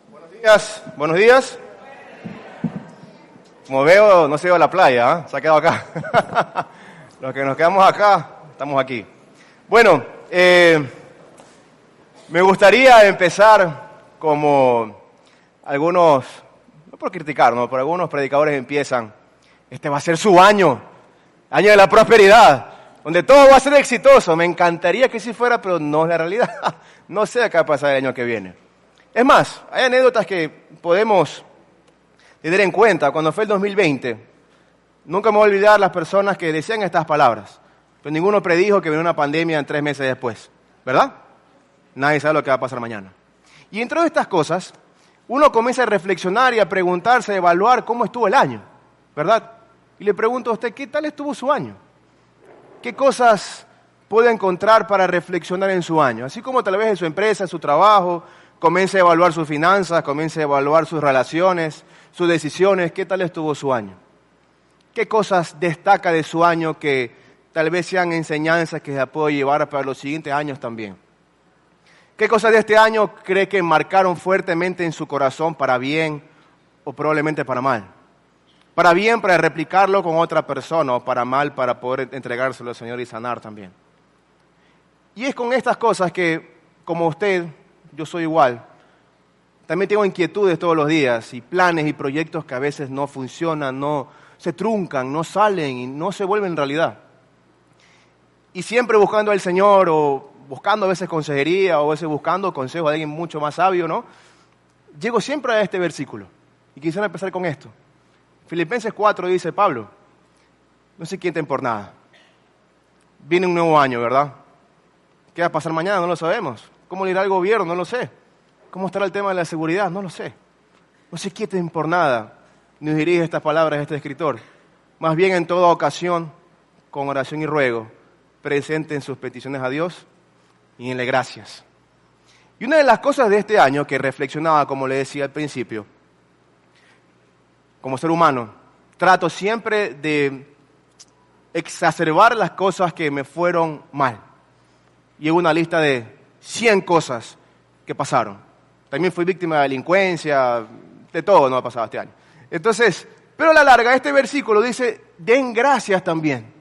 Buenos días, buenos días. Como veo, no se ha ido a la playa, ¿eh? Se ha quedado acá. Los que nos quedamos acá, estamos aquí. Bueno, me gustaría empezar como algunos, no por criticar, no, pero algunos predicadores empiezan. Este va a ser su año de la prosperidad, donde todo va a ser exitoso. Me encantaría que sí fuera, pero no es la realidad. No sé qué va a pasar el año que viene. Es más, hay anécdotas que podemos tener en cuenta. Cuando fue el 2020, nunca me voy a olvidar las personas que decían estas palabras, pero ninguno predijo que venía una pandemia en 3 meses después, ¿verdad? Nadie sabe lo que va a pasar mañana. Y entre estas cosas, uno comienza a reflexionar y a preguntarse, a evaluar cómo estuvo el año, ¿verdad? Y le pregunto a usted, ¿qué tal estuvo su año? ¿Qué cosas puede encontrar para reflexionar en su año? Así como tal vez en su empresa, en su trabajo, comience a evaluar sus finanzas, comience a evaluar sus relaciones, sus decisiones. ¿Qué tal estuvo su año? ¿Qué cosas destaca de su año que tal vez sean enseñanzas que se puede llevar para los siguientes años también? ¿Qué cosas de este año cree que marcaron fuertemente en su corazón para bien o probablemente para mal? Para bien, para replicarlo con otra persona, o para mal, para poder entregárselo al Señor y sanar también. Y es con estas cosas que, como usted, yo soy igual. También tengo inquietudes todos los días y planes y proyectos que a veces no funcionan, no se truncan, no salen y no se vuelven realidad. Y siempre buscando al Señor o buscando a veces consejería o a veces buscando consejo de alguien mucho más sabio, ¿no? Llego siempre a este versículo y quisiera empezar con esto. Filipenses 4 dice, Pablo, no se inquieten por nada. Viene un nuevo año, ¿verdad? ¿Qué va a pasar mañana? No lo sabemos. ¿Cómo le irá el gobierno? No lo sé. ¿Cómo estará el tema de la seguridad? No lo sé. No se inquieten por nada. Nos dirige estas palabras este escritor. Más bien en toda ocasión, con oración y ruego, presenten sus peticiones a Dios y denle gracias. Y una de las cosas de este año que reflexionaba, como le decía al principio, como ser humano, trato siempre de exacerbar las cosas que me fueron mal. Llevo una lista de 100 cosas que pasaron. También fui víctima de delincuencia, de todo no ha pasado este año. Entonces, pero a la larga, este versículo dice, den gracias también.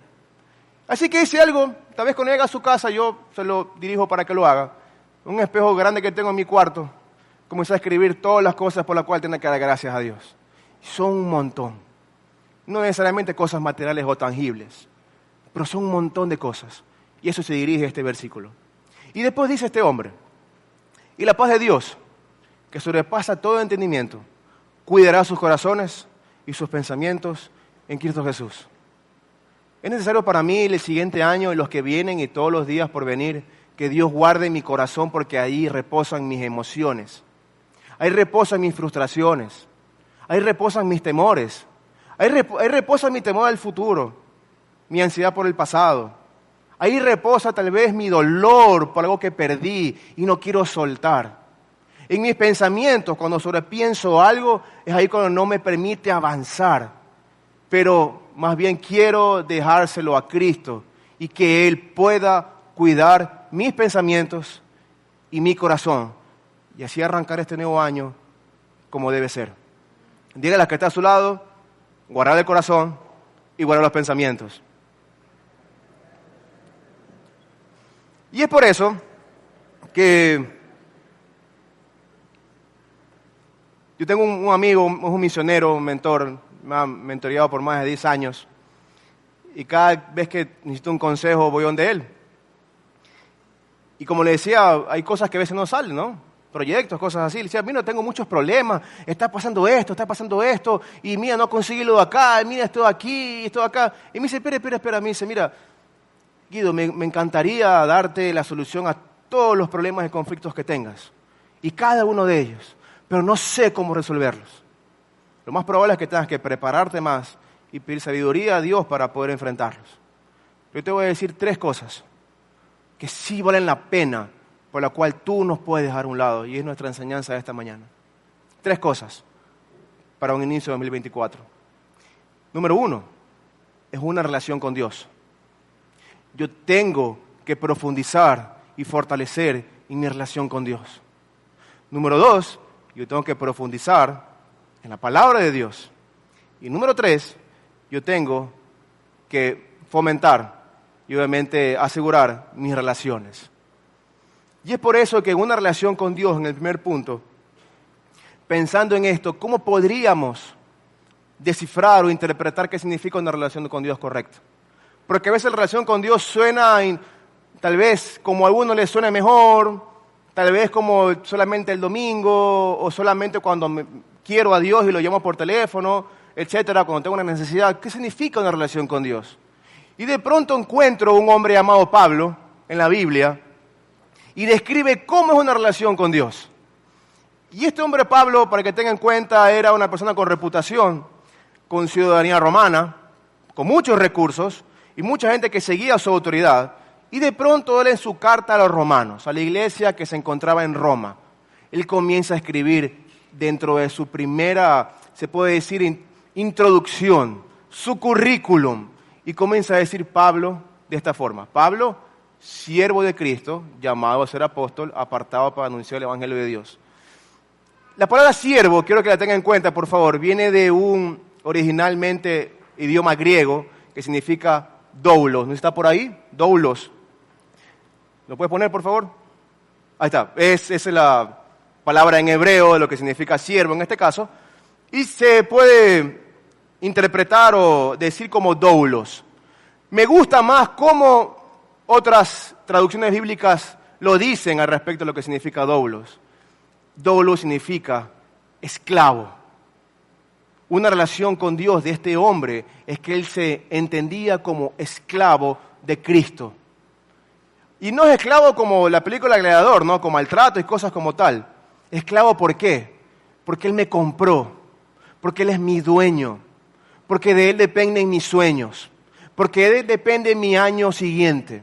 Así que hice algo, tal vez cuando llegue a su casa, yo se lo dirijo para que lo haga. Un espejo grande que tengo en mi cuarto, comencé a escribir todas las cosas por las cuales tengo que dar gracias a Dios. Son un montón. No necesariamente cosas materiales o tangibles, pero son un montón de cosas. Y eso se dirige a este versículo. Y después dice este hombre, y la paz de Dios, que sobrepasa todo entendimiento, cuidará sus corazones y sus pensamientos en Cristo Jesús. Es necesario para mí el siguiente año y los que vienen y todos los días por venir, que Dios guarde mi corazón porque ahí reposan mis emociones. Ahí reposan mis frustraciones. Ahí reposan mis temores. Ahí reposa mi temor al futuro, mi ansiedad por el pasado. Ahí reposa tal vez mi dolor por algo que perdí y no quiero soltar. En mis pensamientos, cuando sobrepienso algo, es ahí cuando no me permite avanzar. Pero más bien quiero dejárselo a Cristo y que Él pueda cuidar mis pensamientos y mi corazón. Y así arrancar este nuevo año como debe ser. Dígale a la que está a su lado, guardar el corazón y guardar los pensamientos. Y es por eso que yo tengo un amigo, un misionero, un mentor, me ha mentoreado por más de 10 años. Y cada vez que necesito un consejo voy donde él. Y como le decía, hay cosas que a veces no salen, ¿no? Proyectos, cosas así. Le decía, mira, tengo muchos problemas, está pasando esto, y mira, no conseguí lo de acá, y mira, esto de aquí, esto de acá. Y me dice, espera, me dice, mira, Guido, me encantaría darte la solución a todos los problemas y conflictos que tengas, y cada uno de ellos, pero no sé cómo resolverlos. Lo más probable es que tengas que prepararte más y pedir sabiduría a Dios para poder enfrentarlos. Yo te voy a decir 3 cosas que sí valen la pena, por la cual tú nos puedes dejar a un lado, y es nuestra enseñanza de esta mañana. 3 cosas para un inicio de 2024. Número 1, es una relación con Dios. Yo tengo que profundizar y fortalecer en mi relación con Dios. Número 2, yo tengo que profundizar en la palabra de Dios. Y número 3, yo tengo que fomentar y obviamente asegurar mis relaciones. Y es por eso que en una relación con Dios, en el primer punto, pensando en esto, ¿cómo podríamos descifrar o interpretar qué significa una relación con Dios correcta? Porque a veces la relación con Dios suena, tal vez como a algunos les suene mejor, tal vez como solamente el domingo, o solamente cuando quiero a Dios y lo llamo por teléfono, etcétera, cuando tengo una necesidad. ¿Qué significa una relación con Dios? Y de pronto encuentro un hombre llamado Pablo en la Biblia y describe cómo es una relación con Dios. Y este hombre Pablo, para que tengan en cuenta, era una persona con reputación, con ciudadanía romana, con muchos recursos y mucha gente que seguía su autoridad. Y de pronto él en su carta a los romanos, a la iglesia que se encontraba en Roma, él comienza a escribir dentro de su primera, se puede decir, introducción, su currículum, y comienza a decir Pablo de esta forma: Pablo, siervo de Cristo, llamado a ser apóstol, apartado para anunciar el evangelio de Dios. La palabra siervo, quiero que la tengan en cuenta, por favor, viene de un originalmente idioma griego que significa doulos. ¿No está por ahí? Doulos. ¿Lo puedes poner, por favor? Ahí está. Esa es la palabra en hebreo de lo que significa siervo en este caso. Y se puede interpretar o decir como doulos. Me gusta más cómo otras traducciones bíblicas lo dicen al respecto de lo que significa doulos. Doulos significa esclavo. Una relación con Dios de este hombre es que él se entendía como esclavo de Cristo. Y no es esclavo como la película Gladiador, ¿no? Con maltrato y cosas como tal. Esclavo, ¿por qué? Porque él me compró, porque él es mi dueño, porque de él dependen mis sueños, porque de él depende mi año siguiente,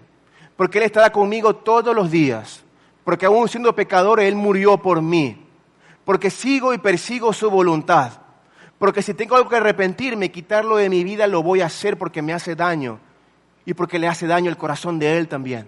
porque él estará conmigo todos los días, porque aún siendo pecador él murió por mí, porque sigo y persigo su voluntad, porque si tengo algo que arrepentirme, quitarlo de mi vida, lo voy a hacer porque me hace daño y porque le hace daño el corazón de él también.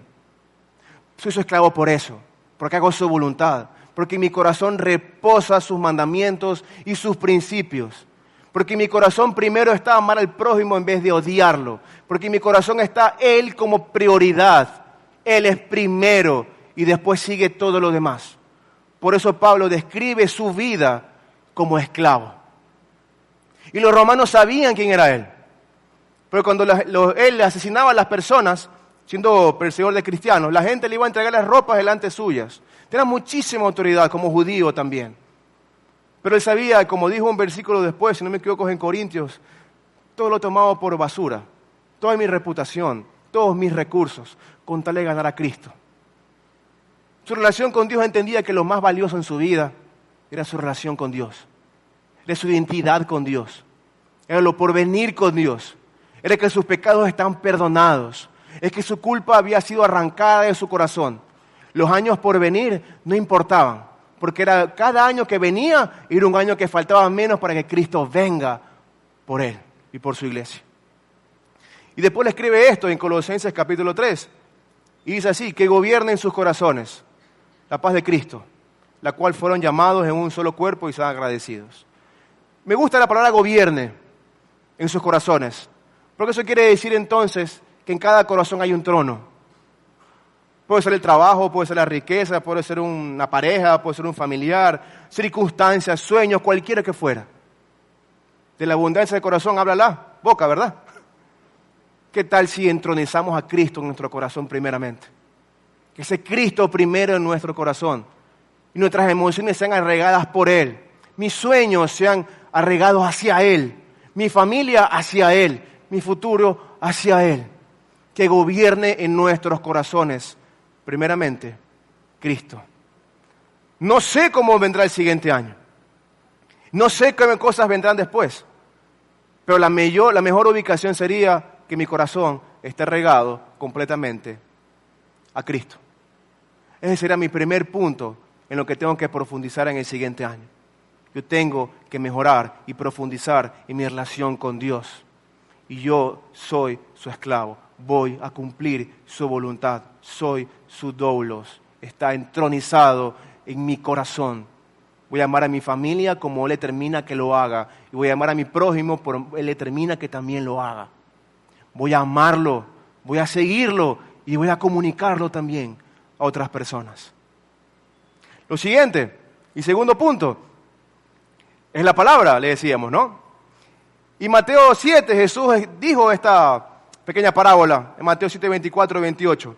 Soy su esclavo por eso, porque hago su voluntad, porque mi corazón reposa sus mandamientos y sus principios, porque mi corazón primero está a amar al prójimo en vez de odiarlo, porque mi corazón está él como prioridad, él es primero y después sigue todo lo demás. Por eso Pablo describe su vida como esclavo. Y los romanos sabían quién era él, pero cuando él asesinaba a las personas, siendo perseguidor de cristianos, la gente le iba a entregar las ropas delante suyas. Tenía muchísima autoridad como judío también. Pero él sabía, como dijo un versículo después, si no me equivoco en Corintios, todo lo tomaba por basura, toda mi reputación, todos mis recursos, con tal de ganar a Cristo. Su relación con Dios entendía que lo más valioso en su vida era su relación con Dios, era su identidad con Dios, era lo porvenir con Dios, era que sus pecados estaban perdonados, es que su culpa había sido arrancada de su corazón. Los años por venir no importaban, porque era cada año que venía era un año que faltaba menos para que Cristo venga por él y por su iglesia. Y después le escribe esto en Colosenses capítulo 3, y dice así: que gobierne en sus corazones la paz de Cristo, la cual fueron llamados en un solo cuerpo y sean agradecidos. Me gusta la palabra gobierne en sus corazones, porque eso quiere decir entonces que en cada corazón hay un trono. Puede ser el trabajo, puede ser la riqueza, puede ser una pareja, puede ser un familiar, circunstancias, sueños, cualquiera que fuera. De la abundancia del corazón habla la boca, ¿verdad? ¿Qué tal si entronizamos a Cristo en nuestro corazón primeramente? Que ese Cristo primero en nuestro corazón y nuestras emociones sean arraigadas por Él. Mis sueños sean arraigados hacia Él. Mi familia hacia Él. Mi futuro hacia Él. Que gobierne en nuestros corazones, primeramente, Cristo. No sé cómo vendrá el siguiente año. No sé qué cosas vendrán después. Pero la mejor ubicación sería que mi corazón esté regado completamente a Cristo. Ese será mi primer punto en lo que tengo que profundizar en el siguiente año. Yo tengo que mejorar y profundizar en mi relación con Dios. Y yo soy su esclavo. Voy a cumplir su voluntad. Soy su doulos. Está entronizado en mi corazón. Voy a amar a mi familia como Él determina que lo haga. Y voy a amar a mi prójimo por Él determina que también lo haga. Voy a amarlo, voy a seguirlo y voy a comunicarlo también a otras personas. Lo siguiente, y segundo punto, es la palabra, le decíamos, ¿no? Y Mateo 7, Jesús dijo esta pequeña parábola, en Mateo 7, 24 y 28.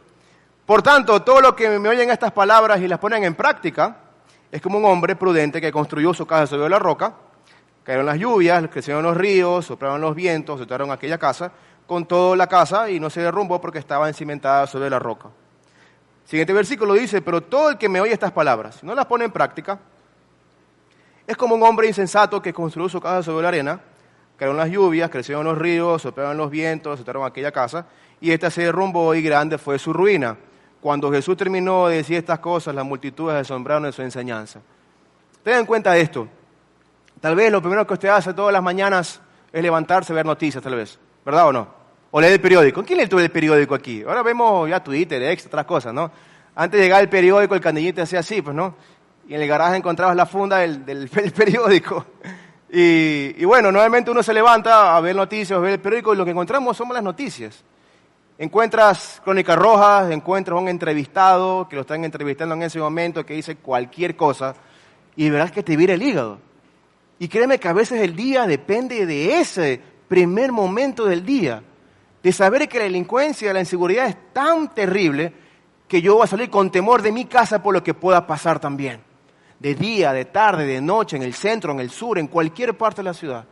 Por tanto, todo lo que me oyen estas palabras y las ponen en práctica, es como un hombre prudente que construyó su casa sobre la roca, cayeron las lluvias, crecieron los ríos, soplaron los vientos, azotaron aquella casa, con toda la casa y no se derrumbó porque estaba encimentada sobre la roca. Siguiente versículo dice, pero todo el que me oye estas palabras, si no las pone en práctica, es como un hombre insensato que construyó su casa sobre la arena, cayeron las lluvias, crecieron los ríos, soplaron los vientos, azotaron aquella casa, y esta se derrumbó y grande fue su ruina. Cuando Jesús terminó de decir estas cosas, las multitudes se asombraron de su enseñanza. Tengan en cuenta esto. Tal vez lo primero que usted hace todas las mañanas es levantarse, ver noticias, tal vez. ¿Verdad o no? O leer el periódico. ¿Quién lee el periódico aquí? Ahora vemos ya Twitter, X, otras cosas, ¿no? Antes de llegar el periódico, el canillito hacía así, pues, ¿no? Y en el garaje encontrabas la funda del periódico. Y bueno, nuevamente uno se levanta a ver noticias, a ver el periódico, y lo que encontramos son las noticias. Encuentras crónicas rojas, encuentras a un entrevistado que lo están entrevistando en ese momento, que dice cualquier cosa, y verás que te vira el hígado. Y créeme que a veces el día depende de ese primer momento del día, de saber que la delincuencia, la inseguridad es tan terrible que yo voy a salir con temor de mi casa por lo que pueda pasar también. De día, de tarde, de noche, en el centro, en el sur, en cualquier parte de la ciudad.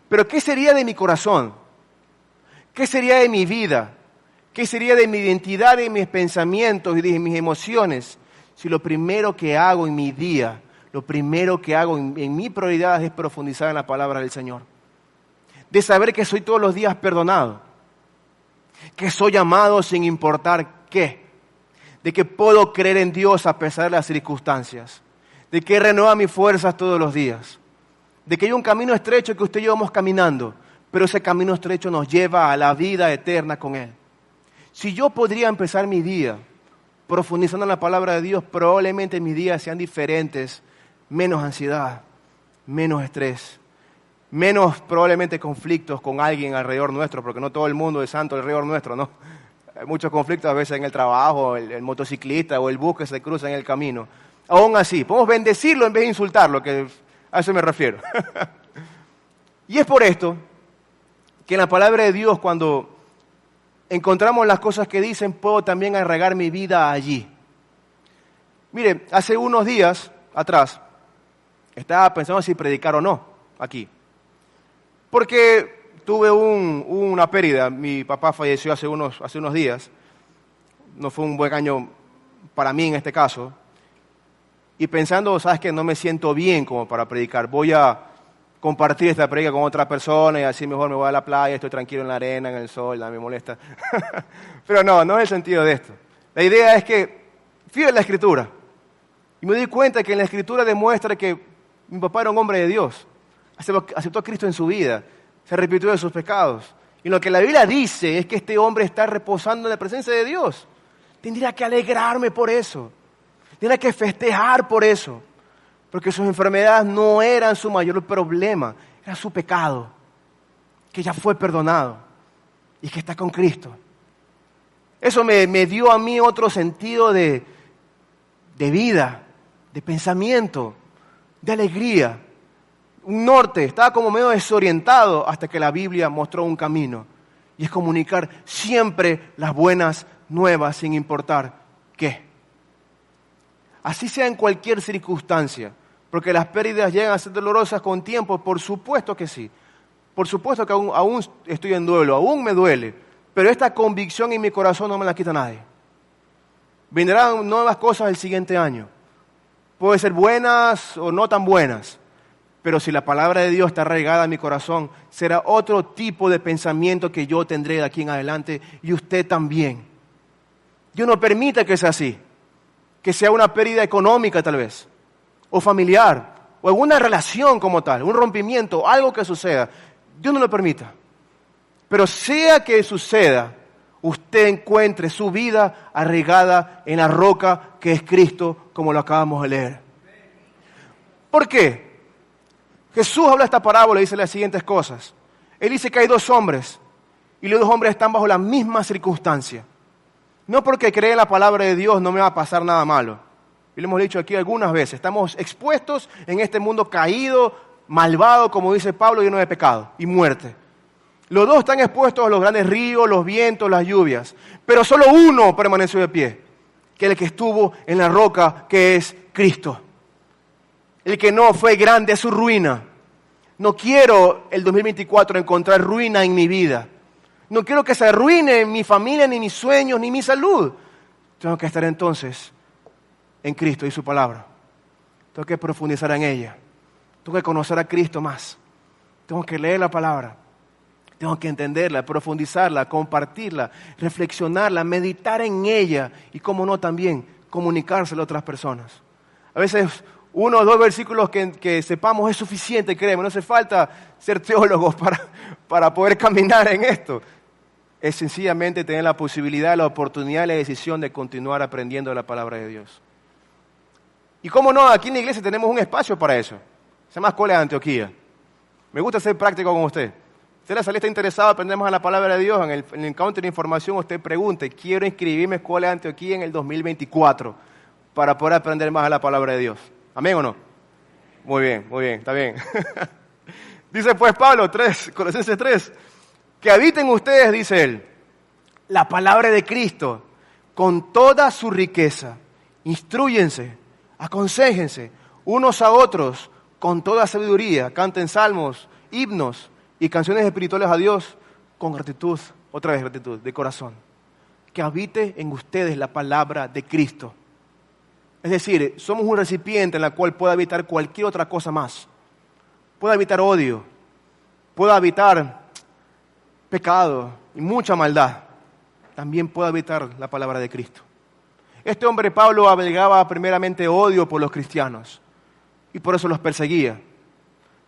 Pero ¿qué sería de mi corazón? ¿Qué sería de mi vida? ¿Qué sería de mi identidad, de mis pensamientos y de mis emociones si lo primero que hago en mi día, lo primero que hago en mi prioridad es profundizar en la palabra del Señor? De saber que soy todos los días perdonado, que soy amado sin importar qué, de que puedo creer en Dios a pesar de las circunstancias, de que renueva mis fuerzas todos los días, de que hay un camino estrecho que usted y yo vamos caminando, pero ese camino estrecho nos lleva a la vida eterna con Él. Si yo podría empezar mi día profundizando en la palabra de Dios, probablemente mis días sean diferentes, menos ansiedad, menos estrés, menos probablemente conflictos con alguien alrededor nuestro, porque no todo el mundo es santo alrededor nuestro, ¿no? Hay muchos conflictos a veces en el trabajo, el motociclista o el bus que se cruza en el camino. Aún así, podemos bendecirlo en vez de insultarlo, que a eso me refiero. Y es por esto que en la palabra de Dios, cuando encontramos las cosas que dicen, puedo también arraigar mi vida allí. Mire, hace unos días atrás, estaba pensando si predicar o no aquí. Porque tuve una pérdida. Mi papá falleció hace unos días. No fue un buen año para mí en este caso. Y pensando, ¿sabes qué? No me siento bien como para predicar. Voy a compartir esta predica con otra persona y así mejor me voy a la playa, estoy tranquilo en la arena, en el sol, nada me molesta. Pero no es el sentido de esto. La idea es que fui a la Escritura y me di cuenta que en la Escritura demuestra que mi papá era un hombre de Dios. Aceptó a Cristo en su vida, se arrepintió de sus pecados. Y lo que la Biblia dice es que este hombre está reposando en la presencia de Dios. Tendría que alegrarme por eso. Tendría que festejar por eso. Porque sus enfermedades no eran su mayor problema, era su pecado, que ya fue perdonado y que está con Cristo. Eso me dio a mí otro sentido de vida, de pensamiento, de alegría. Un norte, estaba como medio desorientado hasta que la Biblia mostró un camino. Y es comunicar siempre las buenas nuevas sin importar qué. Así sea en cualquier circunstancia, porque las pérdidas llegan a ser dolorosas con tiempo, por supuesto que sí. Por supuesto que aún estoy en duelo, aún me duele, pero esta convicción en mi corazón no me la quita nadie. Vendrán nuevas cosas el siguiente año. Pueden ser buenas o no tan buenas, pero si la palabra de Dios está arraigada en mi corazón, será otro tipo de pensamiento que yo tendré de aquí en adelante y usted también. Dios no permite que sea así. Que sea una pérdida económica tal vez, o familiar, o alguna relación como tal, un rompimiento, algo que suceda. Dios no lo permita. Pero sea que suceda, usted encuentre su vida arraigada en la roca que es Cristo, como lo acabamos de leer. ¿Por qué? Jesús habla esta parábola y dice las siguientes cosas. Él dice que hay dos hombres y los dos hombres están bajo la misma circunstancia. No porque cree en la palabra de Dios no me va a pasar nada malo. Y lo hemos dicho aquí algunas veces. Estamos expuestos en este mundo caído, malvado, como dice Pablo, lleno de pecado y muerte. Los dos están expuestos a los grandes ríos, los vientos, las lluvias. Pero solo uno permaneció de pie, que es el que estuvo en la roca, que es Cristo. El que no fue grande es su ruina. No quiero el 2024 encontrar ruina en mi vida. No quiero que se arruine mi familia, ni mis sueños, ni mi salud. Tengo que estar entonces en Cristo y su palabra. Tengo que profundizar en ella. Tengo que conocer a Cristo más. Tengo que leer la palabra. Tengo que entenderla, profundizarla, compartirla, reflexionarla, meditar en ella y, cómo no, también comunicársela a otras personas. A veces 1 o 2 versículos que sepamos es suficiente, créeme. No hace falta ser teólogos para poder caminar en esto. Es sencillamente tener la posibilidad, la oportunidad y la decisión de continuar aprendiendo la palabra de Dios. Y cómo no, aquí en la iglesia tenemos un espacio para eso. Se llama Escuela de Antioquía. Me gusta ser práctico con usted. Usted la salida está interesado, aprendemos a la palabra de Dios. En el encounter de información usted pregunte, quiero inscribirme en Escuela de Antioquía en el 2024 para poder aprender más a la palabra de Dios. ¿Amén o no? Muy bien, está bien. Dice pues Pablo, Colosenses 3, que habiten ustedes, dice él, la palabra de Cristo con toda su riqueza. Instrúyense, aconséjense unos a otros con toda sabiduría. Canten salmos, himnos y canciones espirituales a Dios con gratitud, otra vez gratitud, de corazón. Que habite en ustedes la palabra de Cristo. Es decir, somos un recipiente en el cual puede habitar cualquier otra cosa más. Puede habitar odio, puede habitar pecado y mucha maldad. También puede habitar la palabra de Cristo. Este hombre Pablo abrigaba primeramente odio por los cristianos y por eso los perseguía.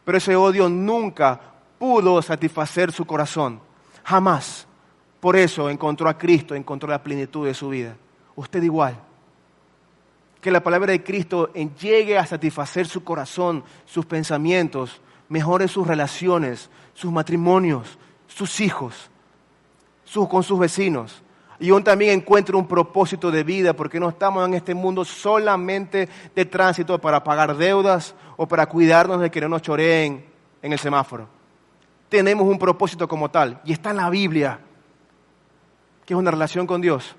Pero ese odio nunca pudo satisfacer su corazón, jamás. Por eso encontró a Cristo, encontró la plenitud de su vida. Usted igual. Que la palabra de Cristo llegue a satisfacer su corazón, sus pensamientos, mejore sus relaciones, sus matrimonios, sus hijos, con sus vecinos. Y aún también encuentre un propósito de vida, porque no estamos en este mundo solamente de tránsito para pagar deudas o para cuidarnos de que no nos choreen en el semáforo. Tenemos un propósito como tal, y está en la Biblia, que es una relación con Dios.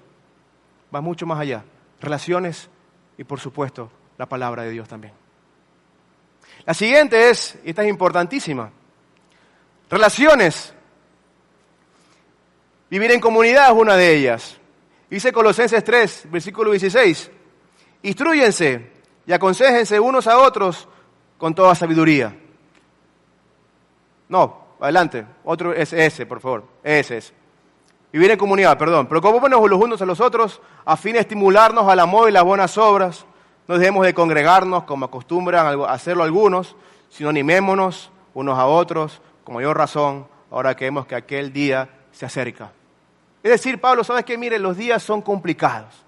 Va mucho más allá. Relaciones y, por supuesto, la palabra de Dios también. La siguiente es, y esta es importantísima, relaciones. Vivir en comunidad es una de ellas. Dice Colosenses 3, versículo 16. Instrúyense y aconséjense unos a otros con toda sabiduría. No, adelante. Otro es ese, por favor. Ese es. Vivir en comunidad, perdón. Preocupémonos los unos a los otros a fin de estimularnos al amor y las buenas obras. No dejemos de congregarnos como acostumbran a hacerlo algunos, sino animémonos unos a otros con mayor razón ahora que vemos que aquel día se acerca. Es decir, Pablo, ¿sabes qué? Mire, los días son complicados.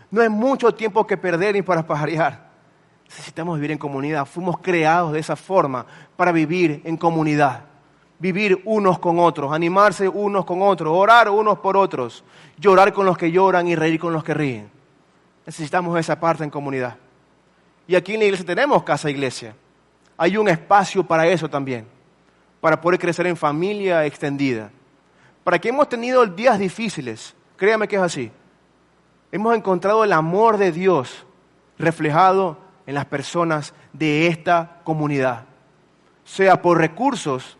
No hay mucho tiempo que perder ni para pajarear. Necesitamos vivir en comunidad. Fuimos creados de esa forma para vivir en comunidad. Vivir unos con otros, animarse unos con otros, orar unos por otros, llorar con los que lloran y reír con los que ríen. Necesitamos esa parte en comunidad. Y aquí en la iglesia tenemos casa iglesia. Hay un espacio para eso también, para poder crecer en familia extendida. Para que hemos tenido días difíciles, créame que es así. Hemos encontrado el amor de Dios reflejado en las personas de esta comunidad. Sea por recursos,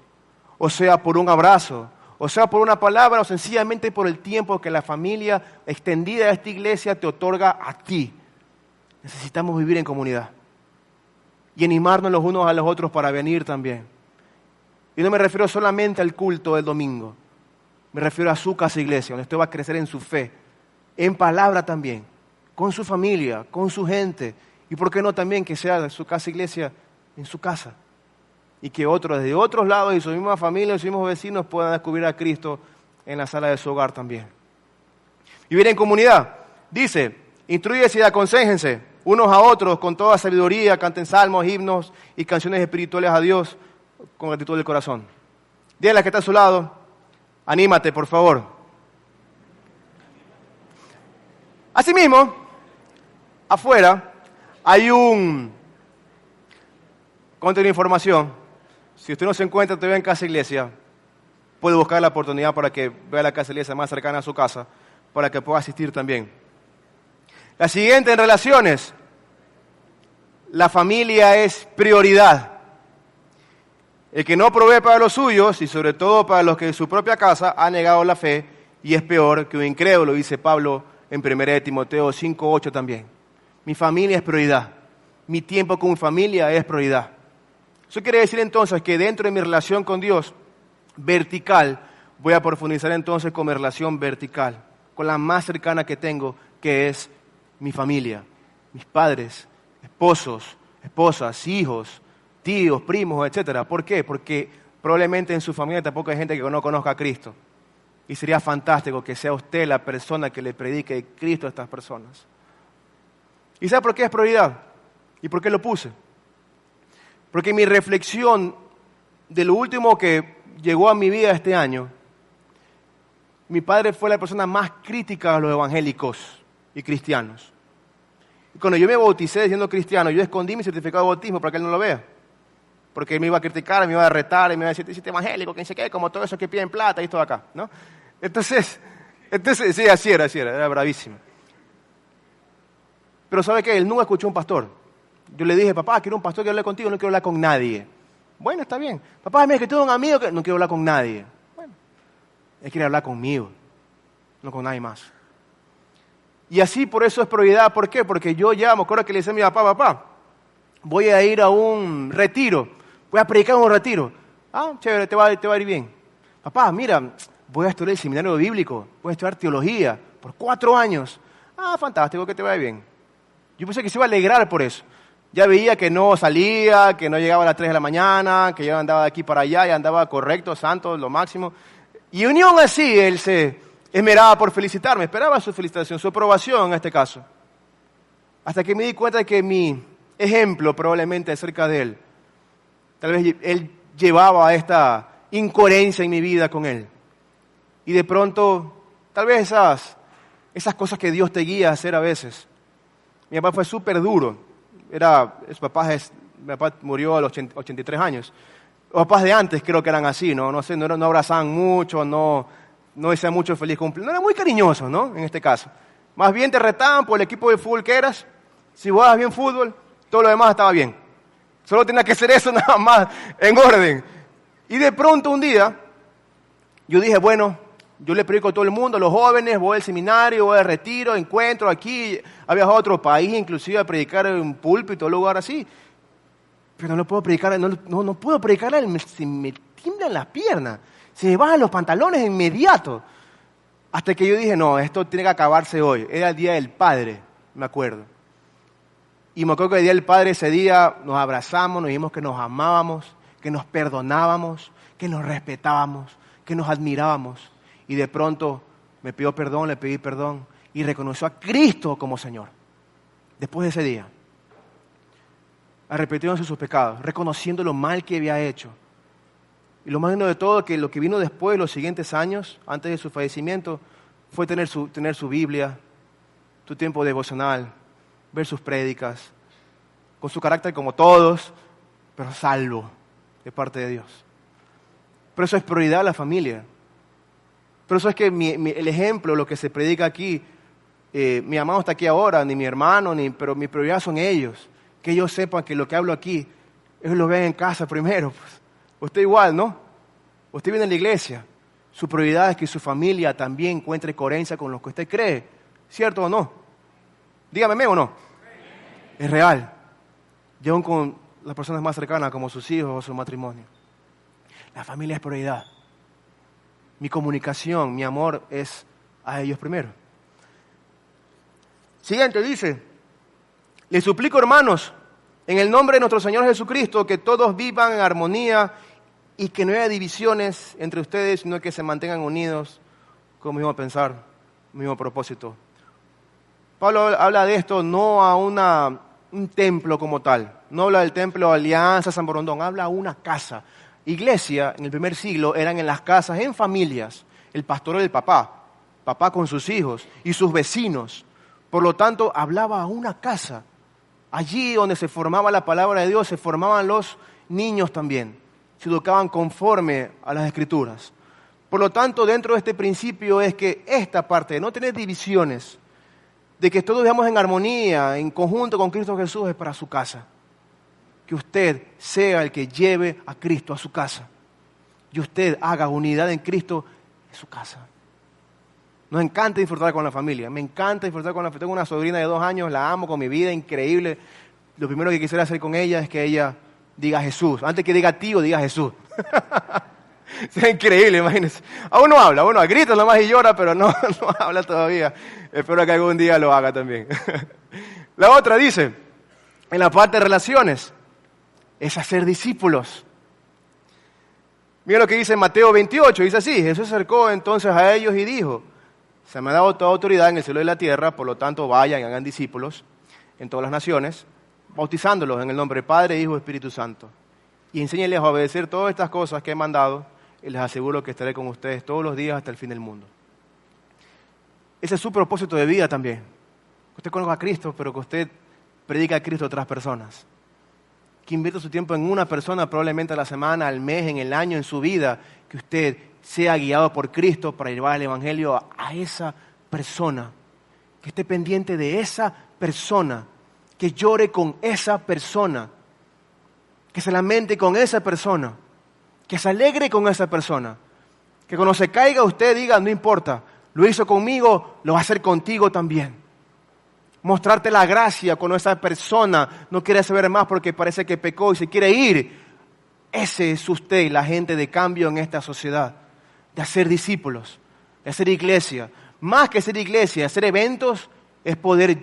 o sea por un abrazo, o sea por una palabra, o sencillamente por el tiempo que la familia extendida de esta iglesia te otorga a ti. Necesitamos vivir en comunidad y animarnos los unos a los otros para venir también. Y no me refiero solamente al culto del domingo, me refiero a su casa iglesia, donde usted va a crecer en su fe, en palabra también, con su familia, con su gente, y por qué no también que sea su casa iglesia en su casa. Y que otros de otros lados y su misma familia, sus mismos vecinos puedan descubrir a Cristo en la sala de su hogar también. Vivir en comunidad, dice, instrúyese y aconséjense unos a otros con toda sabiduría, canten salmos, himnos y canciones espirituales a Dios con gratitud del corazón. Dígale a la que está a su lado, anímate, por favor. Asimismo, afuera hay un contenido de información. Si usted no se encuentra todavía en Casa Iglesia, puede buscar la oportunidad para que vea la Casa Iglesia más cercana a su casa, para que pueda asistir también. La siguiente en relaciones. La familia es prioridad. El que no provee para los suyos, y sobre todo para los que en su propia casa, ha negado la fe y es peor que un incrédulo, dice Pablo en 1 Timoteo 5:8 también. Mi familia es prioridad. Mi tiempo con mi familia es prioridad. Eso quiere decir entonces que dentro de mi relación con Dios vertical, voy a profundizar entonces con mi relación vertical, con la más cercana que tengo, que es mi familia, mis padres, esposos, esposas, hijos, tíos, primos, etcétera. ¿Por qué? Porque probablemente en su familia tampoco hay gente que no conozca a Cristo. Y sería fantástico que sea usted la persona que le predique Cristo a estas personas. ¿Y sabe por qué es prioridad? ¿Y por qué lo puse? Porque mi reflexión de lo último que llegó a mi vida este año, mi padre fue la persona más crítica a los evangélicos y cristianos. Y cuando yo me bauticé siendo cristiano, yo escondí mi certificado de bautismo para que él no lo vea. Porque él me iba a criticar, me iba a retar, y me iba a decir, este evangélico, que no sé qué, como todo eso que piden plata y todo acá, ¿no? Entonces, sí, así era bravísimo. Pero ¿sabe qué? Él nunca escuchó a un pastor. Yo le dije, papá, quiero un pastor que hable contigo, no quiero hablar con nadie. Bueno, está bien. Papá, mira que tengo un amigo que no quiero hablar con nadie. Bueno, él quiere hablar conmigo, no con nadie más. Y así por eso es prioridad. ¿Por qué? Porque yo ya me acuerdo que le decía a mi papá, voy a ir a un retiro, voy a predicar en un retiro. Ah, chévere, te va a ir bien. Papá, mira, voy a estudiar el seminario bíblico, voy a estudiar teología por 4 años. Ah, fantástico, que te vaya bien. Yo pensé que se iba a alegrar por eso. Ya veía que no salía, que no llegaba a las 3 de la mañana, que yo andaba de aquí para allá y andaba correcto, santo, lo máximo. Y unión así, él se esmeraba por felicitarme, esperaba su felicitación, su aprobación en este caso. Hasta que me di cuenta de que mi ejemplo probablemente acerca de él, tal vez él llevaba esta incoherencia en mi vida con él. Y de pronto, tal vez esas cosas que Dios te guía a hacer a veces. Mi papá fue súper duro. Mi papá murió a los 83 años. Los papás de antes creo que eran así, ¿no? No sé, no abrazaban mucho, no decían mucho feliz cumpleaños. No eran muy cariñosos, ¿no? En este caso. Más bien te retaban por el equipo de fútbol que eras. Si jugabas bien fútbol, todo lo demás estaba bien. Solo tenías que hacer eso nada más, en orden. Y de pronto un día, yo dije, bueno, yo le predico a todo el mundo, a los jóvenes, voy al seminario, voy al retiro, encuentro aquí, había a otro país, inclusive a predicar en un púlpito, un lugar así. Pero no puedo predicar, no puedo predicar, se me tiemblan las piernas, se me bajan los pantalones de inmediato. Hasta que yo dije, no, esto tiene que acabarse hoy. Era el Día del Padre, me acuerdo. Y me acuerdo que el Día del Padre, ese día nos abrazamos, nos dijimos que nos amábamos, que nos perdonábamos, que nos respetábamos, que nos admirábamos. Y de pronto me pidió perdón, le pedí perdón y reconoció a Cristo como Señor. Después de ese día, arrepintiéndose de sus pecados, reconociendo lo mal que había hecho. Y lo más lindo de todo, que lo que vino después, los siguientes años, antes de su fallecimiento, fue tener su Biblia, su tiempo devocional, ver sus prédicas, con su carácter como todos, pero salvo de parte de Dios. Pero eso es prioridad a la familia. Pero eso es que el ejemplo, lo que se predica aquí, mi mamá no está aquí ahora, ni mi hermano, pero mi prioridad son ellos. Que ellos sepan que lo que hablo aquí, ellos lo ven en casa primero. Pues. Usted igual, ¿no? Usted viene a la iglesia. Su prioridad es que su familia también encuentre coherencia con lo que usted cree. ¿Cierto o no? Dígame o no. Es real. Y aún con las personas más cercanas, como sus hijos o su matrimonio. La familia es prioridad. Mi comunicación, mi amor es a ellos primero. Siguiente dice, les suplico, hermanos, en el nombre de nuestro Señor Jesucristo, que todos vivan en armonía y que no haya divisiones entre ustedes, sino que se mantengan unidos con el mismo pensar, el mismo propósito. Pablo habla de esto no a un templo como tal, no habla del templo Alianza, San Borondón, habla a una casa. Iglesia, en el primer siglo, eran en las casas, en familias, el pastor era el papá, papá con sus hijos y sus vecinos. Por lo tanto, hablaba a una casa. Allí donde se formaba la palabra de Dios, se formaban los niños también. Se educaban conforme a las Escrituras. Por lo tanto, dentro de este principio es que esta parte de no tener divisiones, de que todos vivamos en armonía, en conjunto con Cristo Jesús, es para su casa. Que usted sea el que lleve a Cristo a su casa. Y usted haga unidad en Cristo en su casa. Nos encanta disfrutar con la familia. Me encanta disfrutar con la familia. Tengo una sobrina de 2 años, la amo con mi vida, increíble. Lo primero que quisiera hacer con ella es que ella diga Jesús. Antes que diga tío, diga Jesús. Sería increíble, imagínense. Aún no habla, bueno, grita nomás y llora, pero no habla todavía. Espero que algún día lo haga también. La otra dice, en la parte de relaciones, es hacer discípulos. Mira lo que dice en Mateo 28, dice así: Jesús se acercó entonces a ellos y dijo: se me ha dado toda autoridad en el cielo y la tierra, por lo tanto vayan y hagan discípulos en todas las naciones, bautizándolos en el nombre del Padre, Hijo y Espíritu Santo. Y enséñenles a obedecer todas estas cosas que he mandado, y les aseguro que estaré con ustedes todos los días hasta el fin del mundo. Ese es su propósito de vida también. Que usted conozca a Cristo, pero que usted predique a Cristo a otras personas. Que invierta su tiempo en una persona, probablemente a la semana, al mes, en el año, en su vida. Que usted sea guiado por Cristo para llevar el Evangelio a esa persona. Que esté pendiente de esa persona. Que llore con esa persona. Que se lamente con esa persona. Que se alegre con esa persona. Que cuando se caiga usted diga, no importa, lo hizo conmigo, lo va a hacer contigo también. Mostrarte la gracia cuando esa persona no quiere saber más porque parece que pecó y se quiere ir. Ese es usted, la gente de cambio en esta sociedad. De hacer discípulos, de hacer iglesia. Más que hacer iglesia, hacer eventos, es poder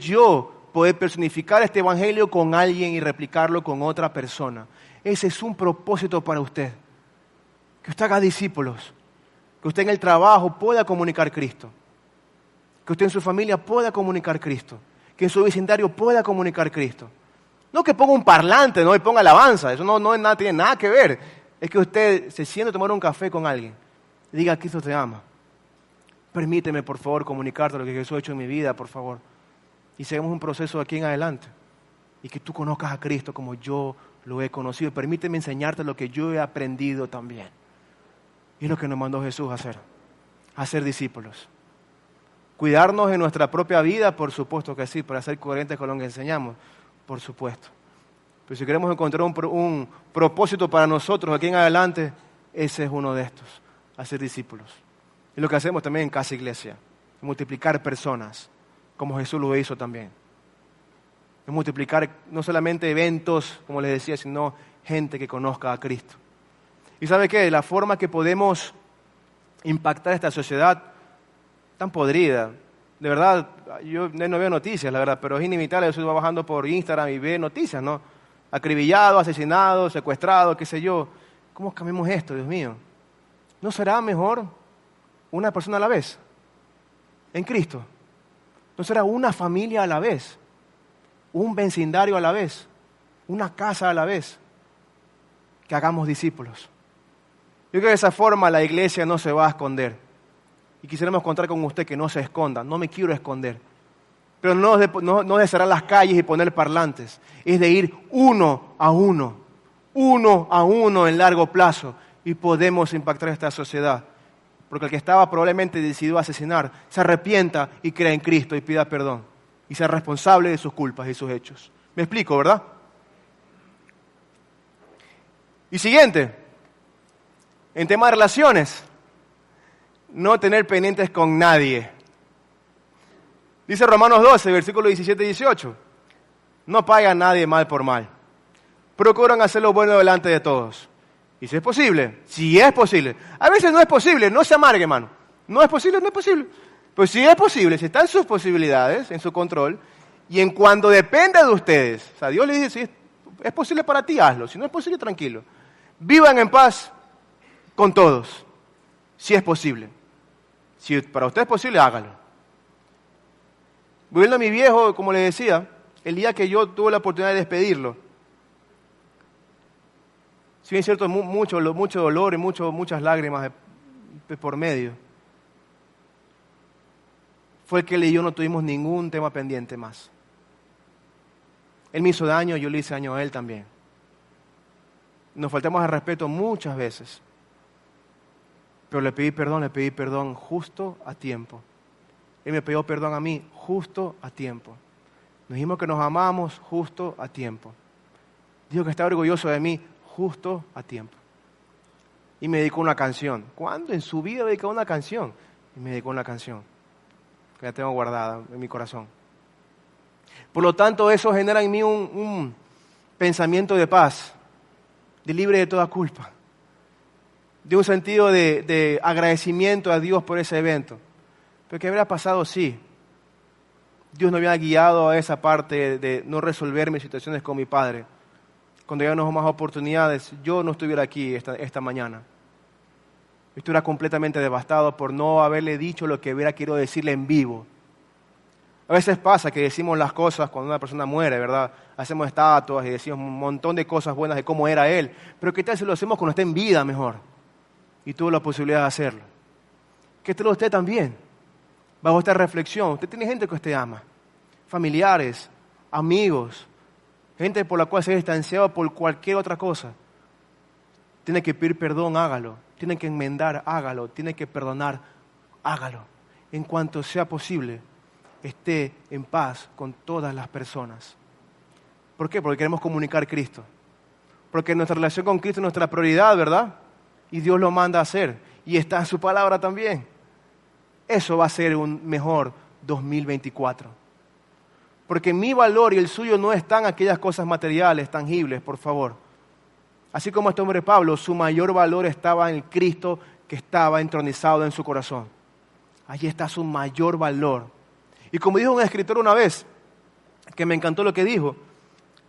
personificar este evangelio con alguien y replicarlo con otra persona. Ese es un propósito para usted. Que usted haga discípulos. Que usted en el trabajo pueda comunicar Cristo. Que usted en su familia pueda comunicar Cristo. Que en su vecindario pueda comunicar Cristo. No que ponga un parlante, no, y ponga alabanza. Eso no es nada, tiene nada que ver. Es que usted se siente a tomar un café con alguien. Y diga, Cristo te ama. Permíteme, por favor, comunicarte lo que Jesús ha hecho en mi vida, por favor. Y sigamos un proceso de aquí en adelante. Y que tú conozcas a Cristo como yo lo he conocido. Permíteme enseñarte lo que yo he aprendido también. Y es lo que nos mandó Jesús a hacer discípulos. Cuidarnos en nuestra propia vida, por supuesto que sí, para ser coherentes con lo que enseñamos, por supuesto. Pero si queremos encontrar un propósito para nosotros aquí en adelante, ese es uno de estos, hacer discípulos. Es lo que hacemos también en Casa Iglesia, multiplicar personas, como Jesús lo hizo también. Es multiplicar no solamente eventos, como les decía, sino gente que conozca a Cristo. ¿Y sabe qué? La forma que podemos impactar esta sociedad tan podrida, de verdad, yo no veo noticias, la verdad, pero es inimitable. Yo estoy bajando por Instagram y veo noticias, ¿no? Acribillado, asesinado, secuestrado, qué sé yo. ¿Cómo cambiamos esto, Dios mío? ¿No será mejor una persona a la vez? En Cristo. ¿No será una familia a la vez? Un vecindario a la vez, una casa a la vez, que hagamos discípulos. Yo creo que de esa forma la iglesia no se va a esconder. Y quisiéramos contar con usted que no se esconda. No me quiero esconder. Pero no de cerrar las calles y poner parlantes. Es de ir uno a uno en largo plazo. Y podemos impactar esta sociedad. Porque el que estaba probablemente decidido a asesinar, se arrepienta y crea en Cristo y pida perdón. Y sea responsable de sus culpas y sus hechos. ¿Me explico, verdad? Y siguiente. En tema de relaciones, no tener pendientes con nadie. Dice Romanos 12, versículos 17 y 18. No paga a nadie mal por mal. Procuran hacer lo bueno delante de todos. Y si es posible, a veces no es posible, no se amargue, hermano. No es posible. Pero si es posible, si está en sus posibilidades, en su control, y en cuando dependa de ustedes, o sea, Dios le dice, si es posible para ti, hazlo. Si no es posible, tranquilo. Vivan en paz con todos, si es posible. Si para usted es posible, hágalo. Volviendo a mi viejo, como le decía, el día que yo tuve la oportunidad de despedirlo, si bien es cierto, mucho dolor y muchas lágrimas de por medio, fue que él y yo no tuvimos ningún tema pendiente más. Él me hizo daño, yo le hice daño a él también. Nos faltamos al respeto muchas veces, pero le pedí perdón justo a tiempo. Él me pidió perdón a mí justo a tiempo. Nos dijimos que nos amamos justo a tiempo. Dijo que estaba orgulloso de mí justo a tiempo. Y me dedicó una canción. ¿Cuándo en su vida dedicó una canción? Y me dedicó una canción que la tengo guardada en mi corazón. Por lo tanto, eso genera en mí un pensamiento de paz, de libre de toda culpa, de un sentido de agradecimiento a Dios por ese evento. Pero ¿qué habría pasado si Dios no hubiera guiado a esa parte de no resolver mis situaciones con mi padre? Cuando ya no hubo más oportunidades, yo no estuviera aquí esta mañana. Yo estuviera completamente devastado por no haberle dicho lo que hubiera querido decirle en vivo. A veces pasa que decimos las cosas cuando una persona muere, ¿verdad? Hacemos estatuas y decimos un montón de cosas buenas de cómo era él. Pero ¿qué tal si lo hacemos cuando está en vida mejor? Y tuvo la posibilidad de hacerlo. ¿Qué tal usted también? Bajo esta reflexión, usted tiene gente que usted ama. Familiares, amigos, gente por la cual se ha distanciado por cualquier otra cosa. Tiene que pedir perdón, hágalo. Tiene que enmendar, hágalo. Tiene que perdonar, hágalo. En cuanto sea posible, esté en paz con todas las personas. ¿Por qué? Porque queremos comunicar Cristo. Porque nuestra relación con Cristo es nuestra prioridad, ¿verdad? Y Dios lo manda a hacer. Y está en su palabra también. Eso va a ser un mejor 2024. Porque mi valor y el suyo no están en aquellas cosas materiales, tangibles, por favor. Así como este hombre Pablo, su mayor valor estaba en el Cristo que estaba entronizado en su corazón. Allí está su mayor valor. Y como dijo un escritor una vez, que me encantó lo que dijo,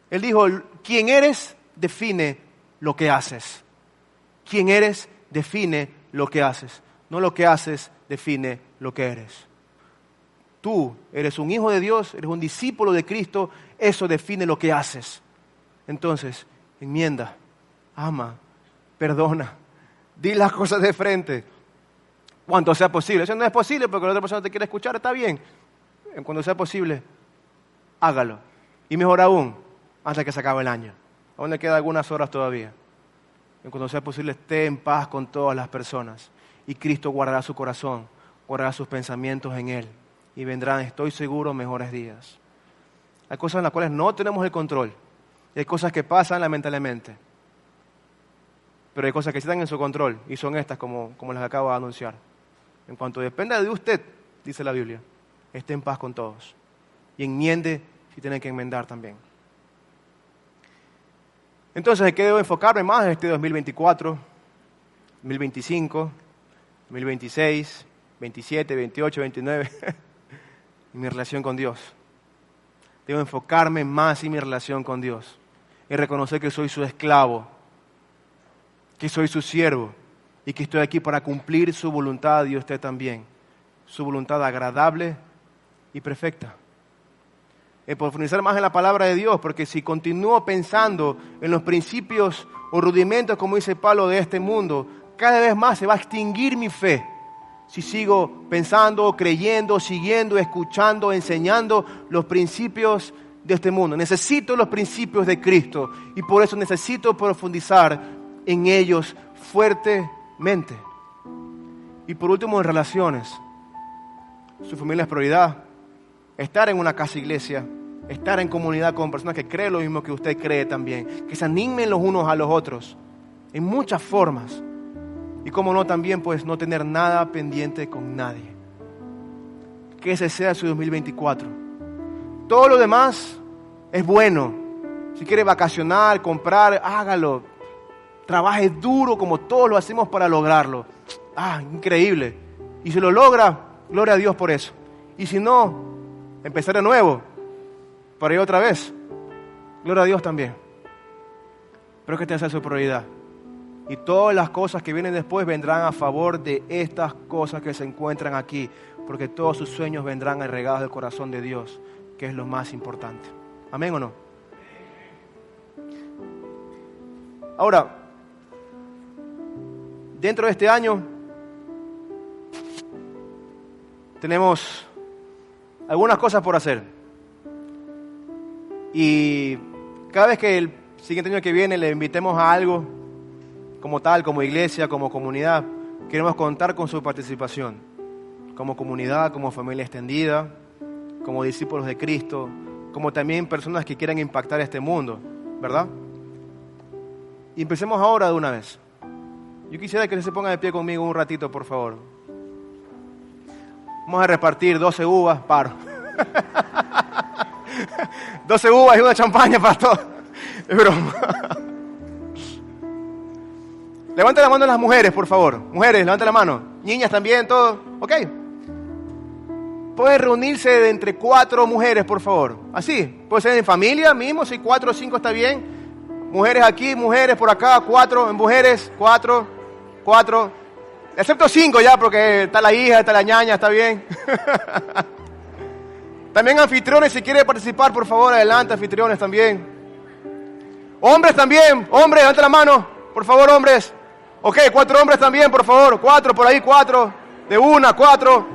él dijo, quien eres define lo que haces. Quien eres define lo que haces. No lo que haces define lo que eres. Tú eres un hijo de Dios, eres un discípulo de Cristo, eso define lo que haces. Entonces, enmienda, ama, perdona, di las cosas de frente, cuanto sea posible. Eso no es posible porque la otra persona te quiere escuchar, está bien. Cuando sea posible, hágalo. Y mejor aún, antes que se acabe el año. Aún le quedan algunas horas todavía. Cuando sea posible, esté en paz con todas las personas. Y Cristo guardará su corazón, guardará sus pensamientos en Él. Y vendrán, estoy seguro, mejores días. Hay cosas en las cuales no tenemos el control. Y hay cosas que pasan lamentablemente. Pero hay cosas que sí están en su control. Y son estas como las acabo de anunciar. En cuanto dependa de usted, dice la Biblia, esté en paz con todos. Y enmiende si tiene que enmendar también. Entonces, ¿en qué debo enfocarme más en este 2024, 2025, 2026, 27, 28, 29? En mi relación con Dios. Debo enfocarme más en mi relación con Dios. Y reconocer que soy su esclavo, que soy su siervo y que estoy aquí para cumplir su voluntad y usted también. Su voluntad agradable y perfecta. Profundizar más en la palabra de Dios, porque si continúo pensando en los principios o rudimentos, como dice Pablo, de este mundo, cada vez más se va a extinguir mi fe. Si sigo pensando, creyendo, siguiendo, escuchando, enseñando los principios de este mundo. Necesito los principios de Cristo y por eso necesito profundizar en ellos fuertemente. Y por último, en relaciones. Su familia es prioridad. Estar en una casa iglesia, estar en comunidad con personas que creen lo mismo que usted cree también, que se animen los unos a los otros, en muchas formas. Y cómo no también, pues, no tener nada pendiente con nadie. Que ese sea su 2024. Todo lo demás es bueno. Si quiere vacacionar, comprar, hágalo. Trabaje duro como todos lo hacemos para lograrlo. Increíble. Y si lo logra, gloria a Dios por eso. Y si no, empezar de nuevo, para ir otra vez. Gloria a Dios también. Pero que esta sea su prioridad. Y todas las cosas que vienen después vendrán a favor de estas cosas que se encuentran aquí, porque todos sus sueños vendrán regados del corazón de Dios, que es lo más importante. ¿Amén o no? Ahora, dentro de este año tenemos algunas cosas por hacer. Y cada vez que el siguiente año que viene le invitemos a algo, como tal, como iglesia, como comunidad, queremos contar con su participación, como comunidad, como familia extendida, como discípulos de Cristo, como también personas que quieran impactar este mundo, ¿verdad? Y empecemos ahora de una vez. Yo quisiera que se ponga de pie conmigo un ratito, por favor. Vamos a repartir 12 uvas, paro. 12 uvas y una champaña para todos. Es broma. Levanten la mano las mujeres, por favor. Mujeres, levanten la mano. Niñas también, todos. ¿Ok? Pueden reunirse de entre 4 mujeres, por favor. Así. Puede ser en familia mismo, si 4 o 5 está bien. Mujeres aquí, mujeres por acá, 4. Mujeres, 4. Excepto 5 ya, porque está la hija, está la ñaña, está bien. También anfitriones, si quieren participar, por favor, adelante, anfitriones también. Hombres también, hombres, levanten la mano, por favor, hombres. Ok, 4 hombres también, por favor, 4, por ahí 4, de una, 4.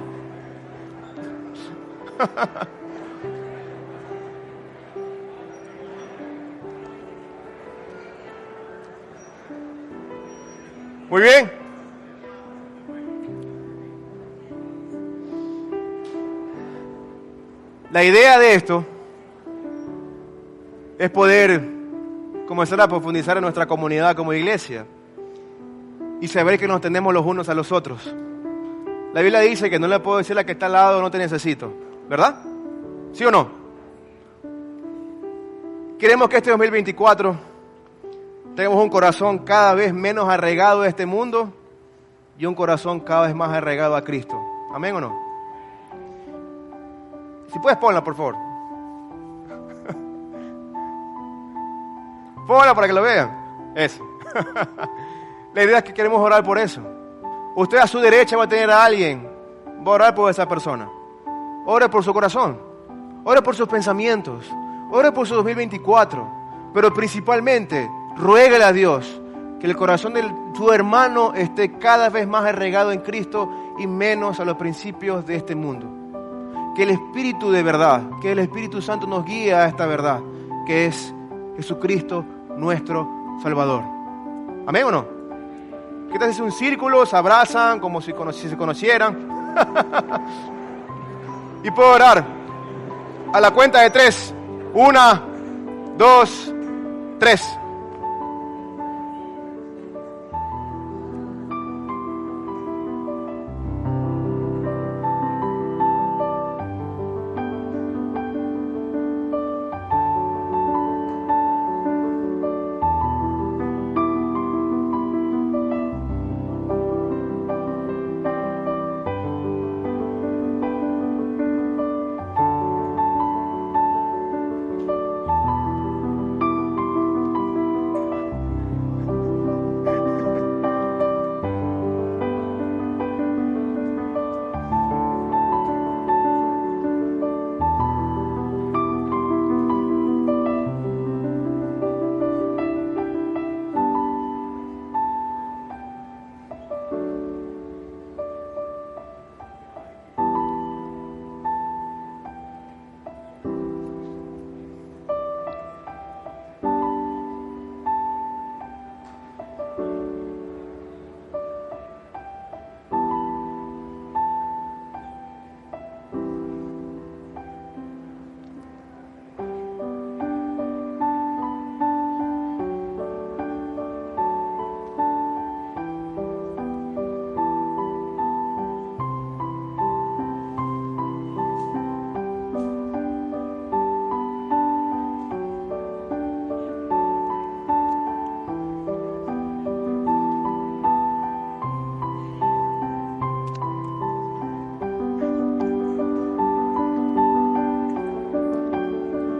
Muy bien. La idea de esto es poder comenzar a profundizar en nuestra comunidad como iglesia y saber que nos tenemos los unos a los otros. La Biblia dice que no le puedo decir a la que está al lado no te necesito, ¿verdad? ¿Sí o no? Queremos que este 2024 tengamos un corazón cada vez menos arraigado a este mundo y un corazón cada vez más arraigado a Cristo. ¿Amén o no? Si puedes, ponla, por favor. Ponla para que lo vean. Eso. La idea es que queremos orar por eso. Usted a su derecha va a tener a alguien. Va a orar por esa persona. Ore por su corazón. Ore por sus pensamientos. Ore por su 2024. Pero principalmente, ruégale a Dios que el corazón de su hermano esté cada vez más arraigado en Cristo y menos a los principios de este mundo. Que el Espíritu de verdad, que el Espíritu Santo nos guíe a esta verdad, que es Jesucristo nuestro Salvador. ¿Amén o no? ¿Qué tal si es un círculo, se abrazan como si se conocieran? Y puedo orar a la cuenta de 3. 1, 2, 3.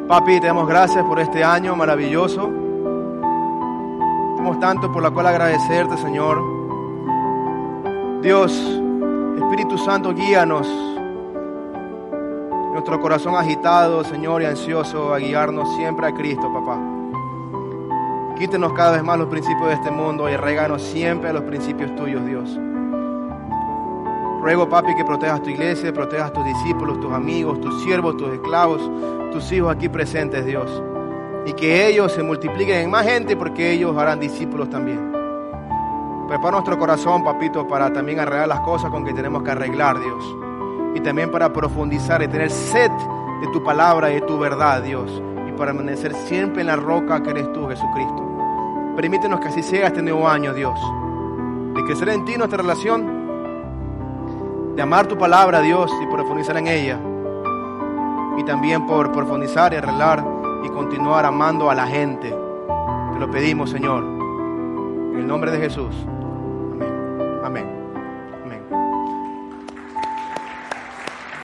Papi, te damos gracias por este año maravilloso. Tenemos tanto por la cual agradecerte, Señor. Dios, Espíritu Santo, guíanos. Nuestro corazón agitado, Señor, y ansioso a guiarnos siempre a Cristo, papá. Quítenos cada vez más los principios de este mundo y arraiganos siempre a los principios tuyos, Dios. Ruego, papi, que protejas tu iglesia, protejas tus discípulos, tus amigos, tus siervos, tus esclavos, tus hijos aquí presentes, Dios. Y que ellos se multipliquen en más gente porque ellos harán discípulos también. Prepara nuestro corazón, papito, para también arreglar las cosas con que tenemos que arreglar, Dios. Y también para profundizar y tener sed de tu palabra y de tu verdad, Dios. Y para permanecer siempre en la roca que eres tú, Jesucristo. Permítenos que así sea este nuevo año, Dios. De crecer en ti nuestra relación, de amar tu palabra, Dios, y profundizar en ella. Y también por profundizar y arreglar y continuar amando a la gente. Te lo pedimos, Señor. En el nombre de Jesús.